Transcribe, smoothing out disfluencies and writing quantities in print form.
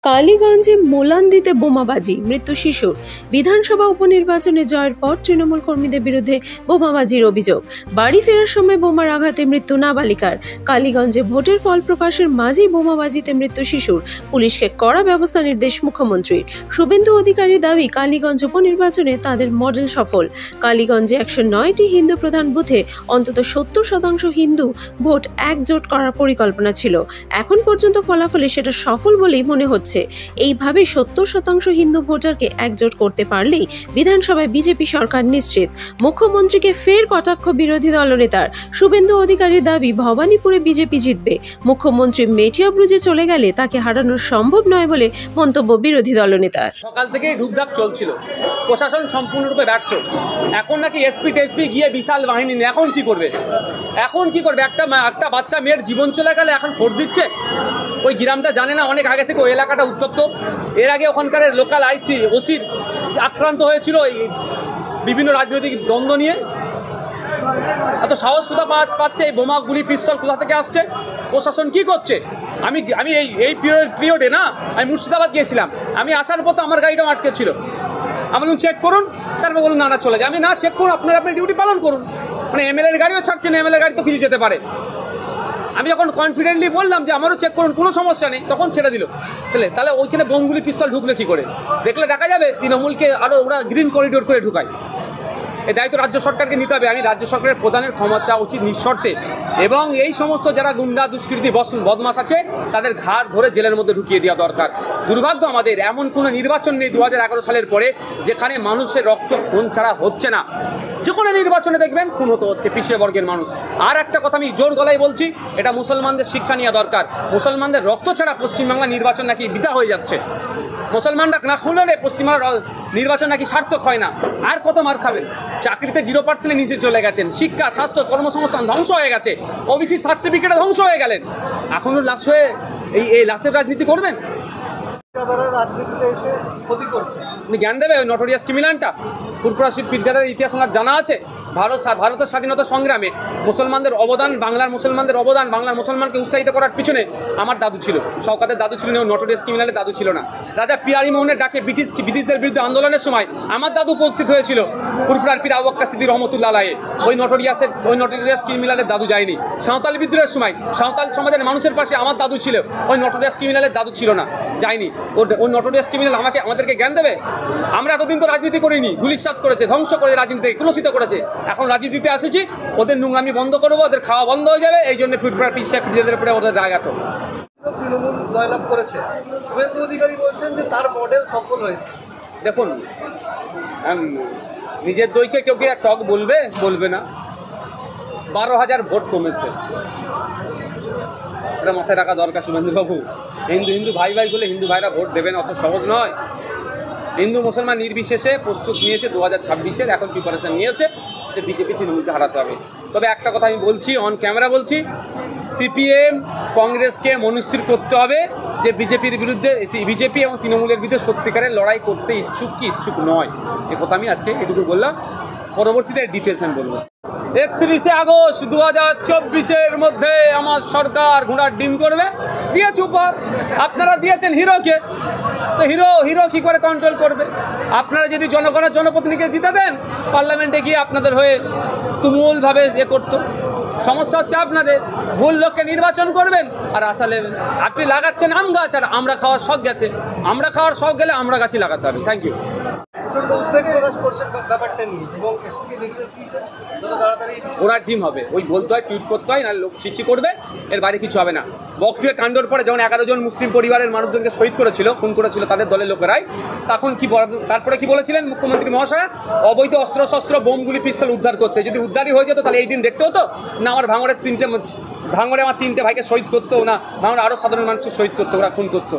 কালীগঞ্জে মোলান্দিতে বোমাবাজি, মৃত্যু শিশুর। বিধানসভা উপনির্বাচনে জয়ের পর তৃণমূল কর্মীদের বিরুদ্ধে বোমাবাজির অভিযোগ। বাড়ি ফেরার সময় বোমার আঘাতে মৃত্যু নাবালিকার। কালীগঞ্জে ভোটের ফল প্রকাশের মাঝেই বোমাবাজিতে মৃত্যু শিশুর। পুলিশকে কড়া ব্যবস্থা নির্দেশ মুখ্যমন্ত্রীর। শুভেন্দু অধিকারীর দাবি, কালীগঞ্জ উপনির্বাচনে তাদের মডেল সফল। কালীগঞ্জে 109টি হিন্দু প্রধান বুথে অন্তত 70% হিন্দু ভোট একজোট করার পরিকল্পনা ছিল। এখন পর্যন্ত ফলাফলে সেটা সফল বলেই মনে হচ্ছে। এইভাবে 70% হিন্দু ভোটারকে একজোট করতে পারলেই বিধানসভায় বিজেপি সরকার নিশ্চিত। মুখ্যমন্ত্রীকে ফের কটাক্ষ বিরোধী দলনেতার। শুভেন্দু অধিকারীর দাবি, ভবানীপুরে বিজেপি জিতবে। মুখ্যমন্ত্রী মেটিয়াবুরুজে চলে গেলে তাকে হারানো সম্ভব নয় বলে মন্তব্য বিরোধী দলনেতার। সকাল থেকেই ঢুকঢাক চলছিল, প্রশাসন সম্পূর্ণরূপে ব্যর্থ। এখন নাকি এসপি টেসপি গিয়ে বিশাল বাহিনী নিয়ে এখন কি করবে? একটা বাচ্চা মেয়ের জীবন চলে গেলে এখন ভোট দিচ্ছে। ওই গ্রামটা জানে না অনেক আগে থেকে ওই এলাকাটা উত্তপ্ত। এর আগে ওখানকার লোকাল ওসির আক্রান্ত হয়েছিল বিভিন্ন রাজনৈতিক দ্বন্দ্ব নিয়ে। এত সাহস কোথা পাচ্ছে? এই বোমা গুলি পিস্তল কোথা থেকে আসছে? প্রশাসন কি করছে? আমি এই পিরিয়ডে আমি মুর্শিদাবাদ গিয়েছিলাম। আমি আসার পর তো আমার গাড়িটাও আটকে ছিল। আমি বলুন চেক করুন, তারপর বলুন না চলে যায়। আমি না চেক করুন, আপনি ডিউটি পালন করুন। মানে এমএলএর গাড়িও ছাড়ছেন, এমএলএ গাড়ি তো কিছু যেতে পারে। আমি যখন কনফিডেন্টলি বললাম যে আমারও চেক করুন, কোনো সমস্যা নেই, তখন ছেড়ে দিল। তাহলে ওইখানে বোমগুলি পিস্তল ঢুকলে কী করে? দেখলে দেখা যাবে তৃণমূলকে আরও ওরা গ্রিন করিডোর করে ঢুকায়। এই দায়িত্ব রাজ্য সরকারকে নিতে হবে। আমি রাজ্য সরকারের প্রধানের ক্ষমা চাওয়া উচিত নিঃশর্তে, এবং এই সমস্ত যারা গুন্ডা দুষ্কৃতী বদমাশ আছে তাদের ঘাড় ধরে জেলের মধ্যে ঢুকিয়ে দেওয়া দরকার। দুর্ভাগ্য আমাদের এমন কোনো নির্বাচন নেই 2011 সালের পরে যেখানে মানুষের রক্ত খুন ছাড়া হচ্ছে না। যে কোনো নির্বাচনে দেখবেন খুন হতে হচ্ছে পিছিয়ে বর্গের মানুষ। আর একটা কথা আমি জোর গলায় বলছি, এটা মুসলমানদের শিক্ষা নেওয়া দরকার। মুসলমানদের রক্ত ছাড়া পশ্চিমবাংলা নির্বাচন নাকি বৃথা হয়ে যাচ্ছে। মুসলমানরা না খুললে পশ্চিমবাংলার নির্বাচন নাকি সার্থক হয় না। আর কত মার খাবেন? চাকরিতে 0% নিচে চলে গেছেন, শিক্ষা স্বাস্থ্য কর্মসংস্থান ধ্বংস হয়ে গেছে, ওবিসি সার্টিফিকেটে ধ্বংস হয়ে গেলেন। এখনও লাশ হয়ে এই লাশের রাজনীতি করবেন? আপনি জ্ঞান দেবে ওই নটোরিয়াস ক্রিমিনালটা? ফুরফুরা শিব পীরজাদার ইতিহাস ওনার জানা আছে? ভারতের স্বাধীনতা সংগ্রামে মুসলমানদের অবদান, বাংলার মুসলমানদের অবদান, বাংলার মুসলমানকে উৎসাহিত করার পিছনে আমার দাদু ছিল, শওকতের দাদু ছিল, নটোরিয়াস ক্রিমিনালের দাদু ছিল না। রাজা পিয়ারি মোহনের ডাকে ব্রিটিশদের বিরুদ্ধে আন্দোলনের সময় আমার দাদু উপস্থিত হয়েছিল। ফুরফুরার পীর আবু বকর সিদ্দিক রহমতুল্লাহ আলাইহি ওই নটোরিয়াস ক্রিমিনালের দাদু যায়নি। সাঁওতালি বিদ্রোহের সময় সাঁওতাল সমাজের মানুষের পাশে আমার দাদু ছিল, ওই নটোরিয়াস ক্রিমিনালের দাদু ছিল না, যায়নি। ওই নটোরিয়াস ক্রিমিনাল আমাদেরকে জ্ঞান দেবে? আমরা এতদিন তো রাজনীতি করিনি, ধূলিসাৎ করেছে, ধ্বংস করে রাজনীতি কুলসিত করেছে। এখন রাজনীতিতে আসেছি, ওদের নোংরামি বন্ধ করবো, ওদের খাওয়া বন্ধ হয়ে যাবে। এই জন্য ফুরফুরা পীরদের উপরে ওদের রাগ এত। তৃণমূল জয়লাভ করেছে, শুভেন্দু অধিকারী বলছেন যে তার মডেল সফল হয়েছে। দেখুন, নিজের দইকে কেউ কি টক বলবে না। 12,000 ভোট কমেছে, এটা মাথায় রাখা দরকার শুভেন্দুবাবু। হিন্দু ভাই বলে হিন্দু ভাইরা ভোট দেবেন অত সহজ নয়। হিন্দু মুসলমান নির্বিশেষে প্রস্তুত নিয়েছে 2026-এর, এখন প্রিপারেশন নিয়েছে যে বিজেপি তৃণমূলকে হারাতে হবে। তবে একটা কথা আমি বলছি, অন ক্যামেরা বলছি, সিপিএম কংগ্রেসকে মনস্থির করতে হবে যে বিজেপি এবং তৃণমূলের বিরুদ্ধে সত্যিকারের লড়াই করতে ইচ্ছুক কি ইচ্ছুক নয়। এ কথা আমি আজকে এটুকু বললাম, পরবর্তীতে ডিটেলস আমি বলবো। 31 আগস্ট 2024-এর মধ্যে আমার সরকার ঘোড়ার ডিম করবে। দিয়েছে উপহার, আপনারা দিয়েছেন হিরোকে, তো হিরো কী করে কন্ট্রোল করবে? আপনারা যদি জনপ্রতিনিধিকে জিতে দেন, পার্লামেন্টে গিয়ে আপনাদের হয়ে তুমুলভাবে করতো। সমস্যা হচ্ছে আপনাদের ভুল লোককে নির্বাচন করবেন আর আশা নেবেন। আপনি লাগাচ্ছেন আম গাছ, আর আমরা খাওয়ার শখ গেছে। আমরা খাওয়ার শখ গেলে আমরা গাছই লাগাতে হবে। Thank you. ওরা টিম হবে, ওই বলতে হয়, টুইট করতে হয়, না লোক চিঠি করবে, এর বাইরে কিছু হবে না। বকটুয়ে কাণ্ডর পরে যেমন 11 জন মুসলিম পরিবারের মানুষজনকে শহীদ করেছিল, খুন করেছিল তাদের দলের লোকেরাই, তারপরে কি বলেছিলেন মুখ্যমন্ত্রী মহাশয়? অবৈধ অস্ত্রশস্ত্র বোমগুলি পিস্তল উদ্ধার করতে। যদি উদ্ধারই হয়ে যেত তাহলে এই দিন দেখতে হতো না? আমার ভাঙড়ে আমার 3টে ভাইকে শহীদ করতো না? ভাঙড়ে আরও সাধারণ মানুষকে শহীদ করতো, ওরা খুন করতো।